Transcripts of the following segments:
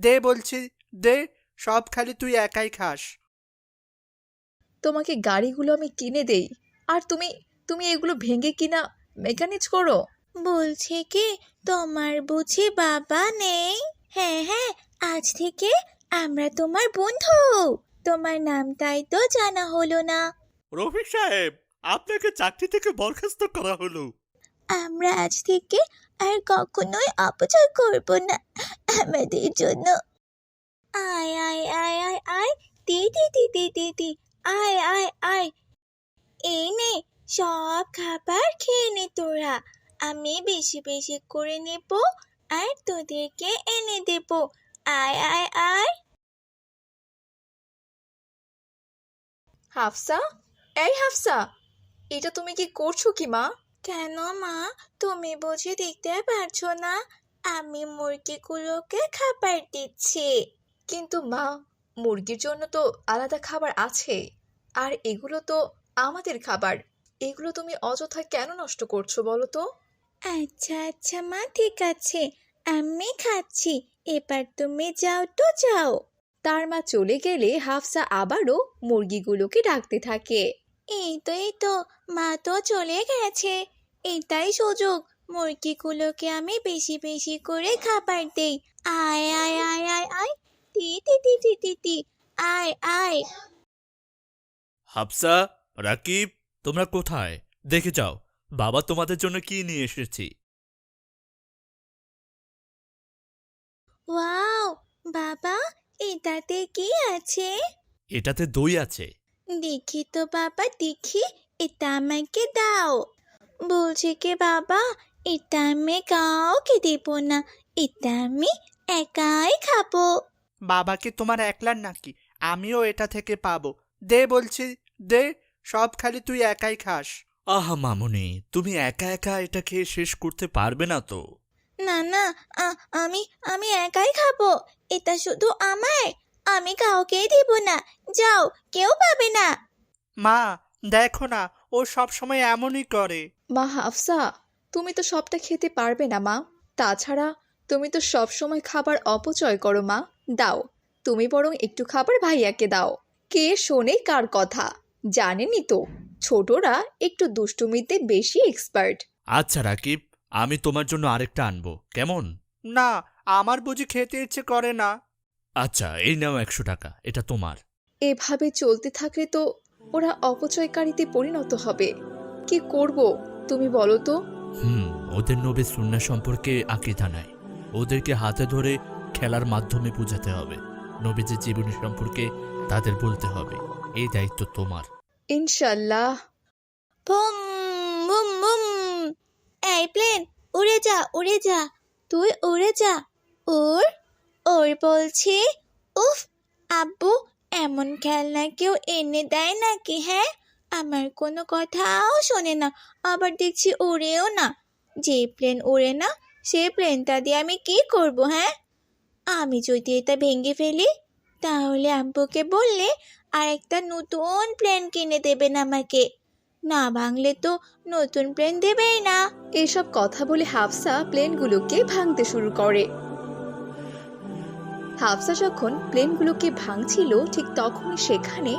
দে বলছি, দে। সব খালি তুই একাই খাস। তোমাকে গাড়িগুলো আমি কিনে দেই, আর তুমি তুমি এগুলো ভেঙে কিনা মেকানিজ করো। বলছে কি, তোমার বুঝি বাবা নেই? হ্যাঁ হ্যাঁ, আজ থেকে আমরা তোমার বন্ধু। তোমার নামটাই তো জানা হলো না। রফিক সাহেব, আপনাকে চাকরি থেকে বরখাস্ত করা হলো। আমরা আজ থেকে আর কখনোই অপচয় করব না আমাদের জন্য। আয় আয় আয় আয় আয়, দি দি দি দি দি দি, আয় আয় আয়। এই নে, সব খাবার খেয়ে নে তোরা। আমি বেশি বেশি করে নেব আর তোদেরকে এনে দেব। আয় আয় আয়। হাফসা, এই হাফসা, এটা তুমি কি করছো কি মা? কেন মা, তুমি বুঝি দেখতে পারছো না? আমি মুরগিগুলোকে খাবার দিচ্ছি। কিন্তু মা, মুরগির জন্য তো আলাদা খাবার আছে, আর এগুলো তো আমাদের খাবার। এগুলো তুমি অযথা কেন নষ্ট করছো বলো তো? আচ্ছা আচ্ছা মা, ঠিক আছে, আমি খাচ্ছি। এবার তুমি যাও তো যাও। তার মা চলে গেলে হাফসা আবারও মুরগিগুলোকে ডাকতে থাকে। এই তো মা তো চলে গেছে। এটাই সুযোগ, মুরগিগুলোকে আমি বেশি বেশি করে খাবার দেই। আয় আয় আয় আয় আয়, টি টি টি টি টি টি, আয় আয়। হাফসা, রাকিব, তোমরা কোথায়? দেখে যাও, বাবা তোমাদের জন্য কি নিয়ে এসেছি। ওয়াও, বাবা, এটাতে কি আছে? এটাতে দই আছে। দেখি তো বাবা, দেখি। এটা আমাকে দাও। বলছি কি বাবা, এটা আমি কাউকে দেব না। এটা আমি একাই খাবো। বাবা কি তোমার একলার নাকি? আমিও এটা থেকে পাবো। দে বলছি, দে। সব খালি তুই একাই খাস। আহা মামুনি, তুমি একা একা এটা খেয়ে শেষ করতে পারবে না তো। না না, আমি আমি একাই খাবো। এটা শুধু আমার। আমি কাউকেই দিব না। যাও, কেউ পাবে না। মা, দেখো না, ও সব সময় এমনই করে। মা হাফসা, তুমি তো সবটা খেতে পারবে না মা। তাছাড়া তুমি তো সব সময় খাবার অপচয় করো মা। দাও, তুমি বরং একটু খাবার ভাইয়াকে দাও। কে শোনে কার কথা? জানেনই তো, ছোটরা একটু দুষ্টুমিতে বেশি এক্সপার্ট। আচ্ছা রাকিব, আমি তোমার জন্য আরেকটা আনবো, কেমন? না, আমার বুঝি খেতে ইচ্ছে করে না। আচ্ছা, এই নাও 100 টাকা, এটা তোমার। এভাবে চলতে থাকলে তো ওরা অপচয়কারীতে পরিণত হবে। কি করব তুমি বলো তো? ওদের নবী সুন্নাহ সম্পর্কে আকীদা নাই। ওদেরকে হাতে ধরে খেলার মাধ্যমে বোঝাতে হবে। নবীজির জীবনী সম্পর্কে তাদের বলতে হবে। এই দায়িত্ব তোমার। ইনশাল্লাহ। Boom boom boom. এই প্লেন, উড়ে যা উড়ে যা। তুই উড়ে যা। ওর ওর বলছি। উফ, আব্বু, এমন খেলনা কেউ এনে দেয় নাকি? হ্যাঁ, আমার কোনো কথাও শোনে না, আবার দেখছি ওড়েও না। যে প্লেন ওড়ে না, সে প্লেনটা দিয়ে আমি কি করব? হ্যাঁ, আমি যদি এটা ভেঙে ফেলি, তাহলে আব্বুকে বললে আর একটা নতুন প্লেন কিনে দেবেন আমাকে। না ভাঙলে তো নতুন প্লেন দেবেই না। এসব কথা বলে হাফসা প্লেনগুলোকে ভাঙতে শুরু করে। হাফসা যখন প্লেনগুলোকে ভাঙছিল, ঠিক তখনই সেখানে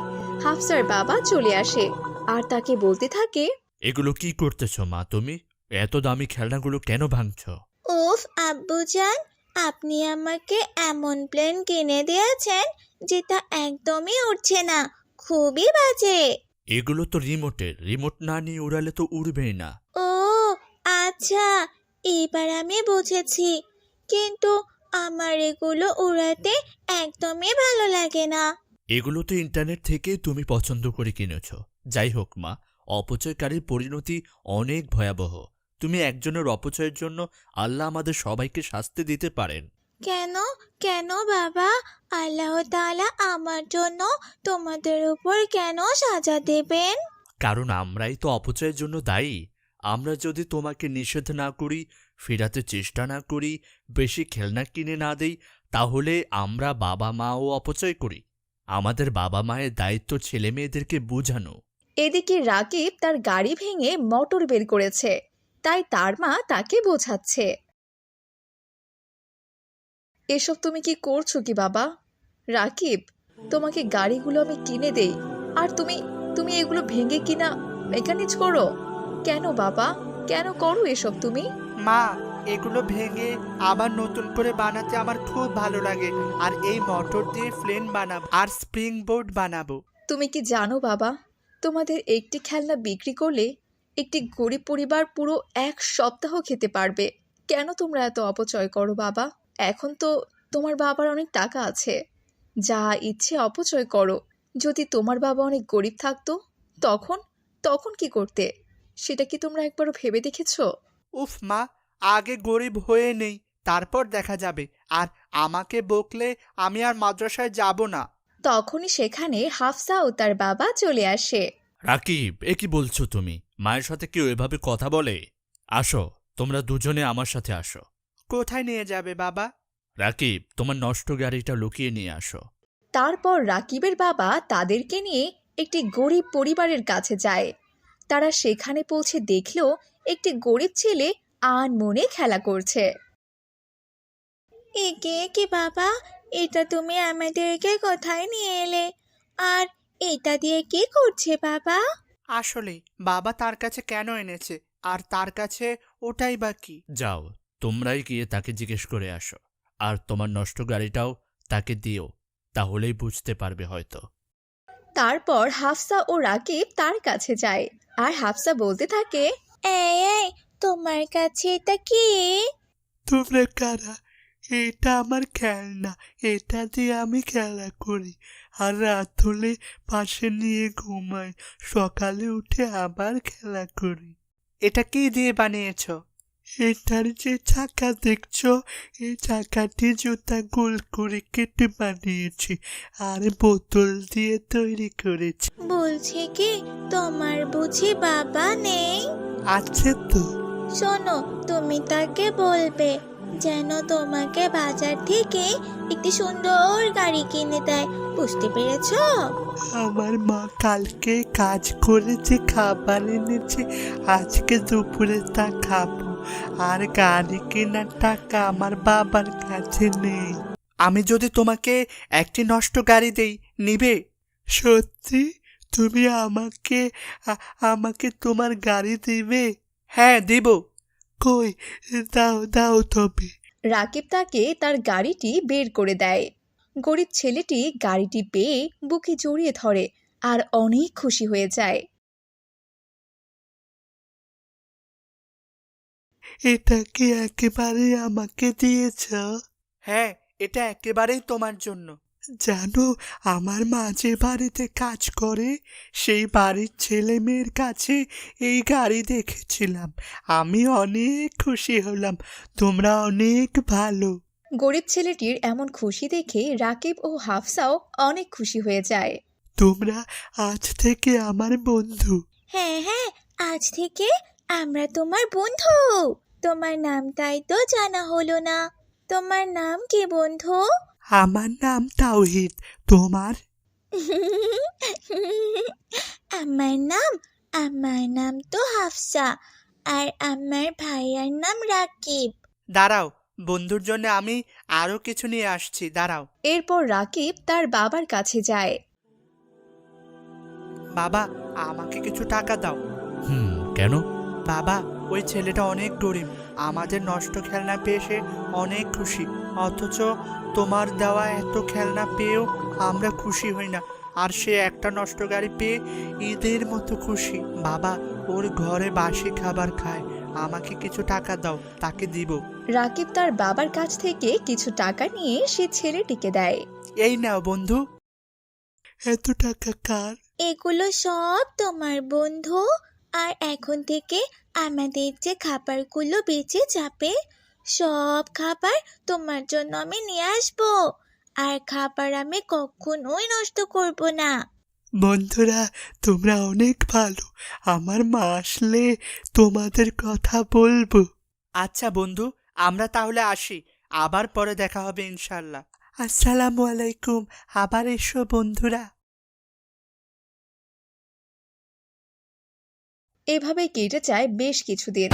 হাফসার বাবা চলে আসে আর তাকে বলতে থাকে, এগুলো কি করতেছ মা তুমি? এত দামি খেলনাগুলো কেন ভাঙছ? উফ আব্বুজান, আপনি আমাকে এমন প্লেন কিনে দিয়েছেন যেটা একদমই উঠছে না, খুবই বাজে। এগুলো তো রিমোটের, রিমোট না নিয়ে উড়ালে তো উড়বেই না। ও আচ্ছা, এবার আমি বুঝেছি। কিন্তু আমার এগুলো উড়াতে একদমই ভালো লাগে না। এগুলো তো ইন্টারনেট থেকে তুমি পছন্দ করে কিনেছ। যাই হোক মা, অপচয়কারীর পরিণতি অনেক ভয়াবহ। তুমি একজনের অপচয়ের জন্য আল্লাহ আমাদের সবাইকে শাস্তি দিতে পারেন। কেন কেন বাবা, আল্লাহ তাআলা আমার জন্য তোমাদের উপর কেন সাজা দেবেন? কারণ আমরাই তো অপচয়ের জন্য দায়ী। আমরা যদি তোমাকে নিষেধ না করি, ফেরাতে চেষ্টা না করি, বেশি খেলনা কিনে না দেই, তাহলে আমরা বাবা মাও অপচয় করি। আমাদের বাবা মায়ের দায়িত্ব ছেলে মেয়েদেরকে বোঝানো। এদিকে রাকিব তার গাড়ি ভেঙে মোটর বের করেছে, তাই তার মা তাকে বোঝাচ্ছে। এসব তুমি কি করছো কি বাবা? রাকিব, তোমাকে গাড়িগুলো আমি কিনে দেই আর তুমি তুমি এগুলো ভেঙে কিনা মেকানিজ করো কেন বাবা? কেন করো এসব তুমি? মা, এগুলো ভেঙে আবার নতুন করে বানাতে আমার খুব ভালো লাগে। আর এই মোটর দিয়ে প্লেন বানাবো আর স্প্রিং বোর্ড বানাবো। তুমি কি জানো বাবা, তোমাদের একটি খেলনা বিক্রি করলে একটি গরিব পরিবার পুরো 1 সপ্তাহ খেতে পারবে। কেন তোমরা এত অপচয় করো বাবা? এখন তো তোমার বাবার অনেক টাকা আছে, যা ইচ্ছে অপচয় করো। যদি তোমার বাবা অনেক গরিব থাকতো তখন তখন কি করতে? সেটা কি তোমরা একবারও ভেবে দেখেছো? উফ মা, আগে গরিব হয়ে নেই, তারপর দেখা যাবে। আর আমাকে বকলে আমি আর মাদ্রাসায় যাব না। তখনই সেখানে হাফসা ও তার বাবা চলে আসে। রাকিব, এ কি বলছো তুমি? মায়ের সাথে কেউ এভাবে কথা বলে? আসো, তোমরা দুজনে আমার সাথে আসো। কোথায় নিয়ে যাবে বাবা? রাকিব, তোমার নষ্ট গাড়িটা লুকিয়ে নিয়ে আসো। তারপর রাকিবের বাবা তাদেরকে নিয়ে একটি গরিব পরিবারের কাছে যায়। তারা সেখানে পৌঁছে দেখল একটি গরিব ছেলে আনমনে খেলা করছে। একে কি বাবা, এটা তুমি আমাদেরকে কোথায় নিয়ে এলে? আর এটা দিয়ে কি করছে বাবা? আসলে বাবা তার কাছে কেন এনেছে, আর তার কাছে ওটাই বা কি? যাও, তোমরাই গিয়ে তাকে জিজ্ঞেস করে আসো। আর তোমার নষ্ট গাড়িটাও তাকে দিও, তাহলেই বুঝতে পারবে হয়তো। তারপর হাফসা ও রাকিব তার কাছে যায় আর হাফসা বলতে থাকে, এই তোমার কাছে এটা কি? তোমরা কারা? এটা আমার খেলনা, এটা দিয়ে আমি খেলা করি। আর রাত হলে পাশে নিয়ে ঘুমাই, সকালে উঠে আবার খেলা করি। এটা কি দিয়ে বানিয়েছো? এটার যে চাকা দেখছো, এই চাকাটি জুতা গোল করে কেটে বানিয়েছি, আর বোতল দিয়ে তৈরি করেছি। বলছি কি, তোমার বুঝি বাবা নেই? আছে তো। শোনো, তুমি তাকে বলবে যেন তোমাকে বাজার থেকে একটি সুন্দর গাড়ি কিনে দেয়। বুঝতে পেরেছো? আমার মা কালকে কাজ করে যে খাবার এনেছে, আজকে দুপুরে তা খাবো। আর গাড়ি কেনার টাকা আমার বাবার কাছে নেই। আমি যদি তোমাকে একটি নষ্ট গাড়ি দেই, নিবে? সত্যি? তুমি আমাকে তোমার গাড়ি দিবে? হ্যাঁ, দিব। কই, দাও দাও তবে। রাকিব তাকে তার গাড়িটি বের করে দেয়। গরিব ছেলেটি গাড়িটি পেয়ে বুকে জড়িয়ে ধরে আর অনেক খুশি হয়ে যায়। এটা কি একেবারে আমাকে দিয়েছ? হ্যাঁ, এটা একেবারেই তোমার জন্য। জানো, আমার মা যে বাড়িতে কাজ করে, সেই বাড়ির ছেলে মেয়ের কাছে এই গাড়ি দেখেছিলাম। আমি অনেক খুশি হলাম। তোমরা অনেক ভালো। গরিব ছেলেটির এমন খুশি দেখে রাকিব ও হাফসাও অনেক খুশি হয়ে যায়। তোমরা আজ থেকে আমার বন্ধু। হ্যাঁ হ্যাঁ, আজ থেকে আমরা তোমার বন্ধু। তোমার নামটাই তো জানা হলো না। তোমার নাম কি বন্ধু? আমার নাম তাওহিদ। তোমার? আমার নাম তো হাফসা। আর আমার ভাইয়ার নাম রাকিব। দাঁড়াও, বন্ধুর জন্য আমি আরো কিছু নিয়ে আসছি, দাঁড়াও। এরপর রাকিব তার বাবার কাছে যায়। বাবা, আমাকে কিছু টাকা দাও। কেন? বাবা, ওই ছেলেটা অনেক গরিব। আমাদের নষ্ট খেলনা পেয়ে সে অনেক খুশি, অথচ তোমার দেওয়া এত খেলনা পেয়েও আমরা খুশি হই না। আর সে একটা নষ্ট গাড়ি পেয়ে ঈদের মতো খুশি। বাবা, ওর ঘরে বাসি খাবার খায়। আমাকে কিছু টাকা দাও, তাকে দিব। রাকিব তার বাবার কাছ থেকে কিছু টাকা নিয়ে সে ছেলেটিকে দেয়। এই নাও বন্ধু। এত টাকা কার? এগুলো সব তোমার বন্ধু। আর এখন থেকে আমাদের যে খাবারগুলো বেঁচে যাবে, সব খাবার তোমার জন্য আমি নিয়ে আসবো। আর খাবার আমি কখনোই নষ্ট করব না। বন্ধুরা, তোমরা অনেক ভালো। আমার মা আসলে তোমাদের কথা বলবো। আচ্ছা বন্ধু, আমরা তাহলে আসি। আবার পরে দেখা হবে ইনশাল্লাহ। আসসালামু আলাইকুম। আবার এসো বন্ধুরা। এভাবে কেটে যায় বেশ কিছুদিন।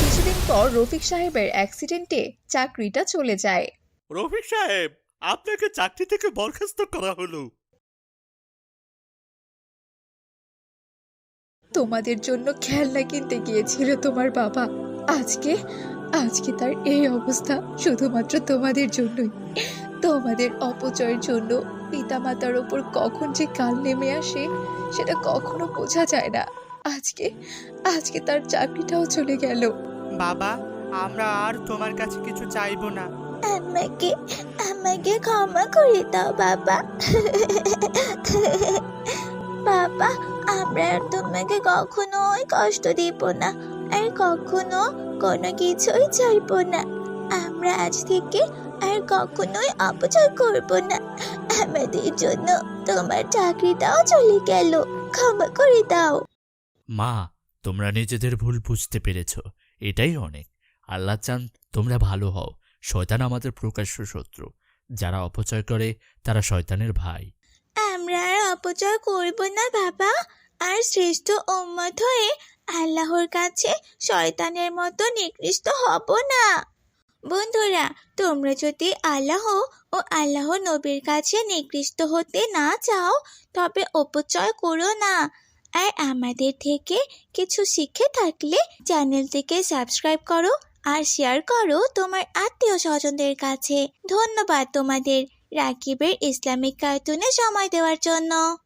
কিছুদিন পর রফিক সাহেবের অ্যাক্সিডেন্টে চাকরিটা চলে যায়। রফিক সাহেব, আপনাকে চাকরি থেকে বরখাস্ত করা হলো। তোমাদের জন্য খেলনা কিনতে গিয়েছিল তোমার বাবা, আজকে আজকে তার এই অবস্থা শুধুমাত্র তোমাদের জন্যই। তোমাদের অপচয়ের জন্য পিতামাতার ওপর কখন যে কাল নেমে আসে সেটা কখনো বোঝা যায় না। আজকে আজকে তার চাকরিটাও চলে গেল। বাবা, আমরা আর তোমার কাছে কিছু চাইবো না। আমাকে আমাকে ক্ষমা করে দাও বাবা। বাবা, আমরা আর তোমাকে কখনোই কষ্ট দিব না, আর কখনো কোনো কিছুই চাইবো না। আমরা আজ থেকে আর কখনোই অপচয় করব না। আমাদের জন্য তোমার চাকরিটাও চলে গেল, ক্ষমা করে দাও। মা, তোমরা নিজেদের ভুল বুঝতে পেরেছ, এটাই অনেক। আল্লাহ চান তোমরা ভালো হও। শয়তান আমাদের প্রকাশ্য শত্রু। যারা অপচয় করে তারা শয়তানের ভাই। আমরা আর অপচয় করব না বাবা, আর শ্রেষ্ঠ উম্মত হয়ে আল্লাহর কাছে শয়তানের মতো নিকৃষ্ট হব না। বন্ধুরা, তোমরা যদি আল্লাহ ও আল্লাহ নবীর কাছে নিকৃষ্ট হতে না চাও তবে অপচয় করো না। আর আমাদের থেকে কিছু শিখে থাকলে চ্যানেলটিকে সাবস্ক্রাইব করো আর শেয়ার করো তোমার আত্মীয় স্বজনদের কাছে। ধন্যবাদ তোমাদের রাকিবের ইসলামিক কার্টুনে সময় দেওয়ার জন্য।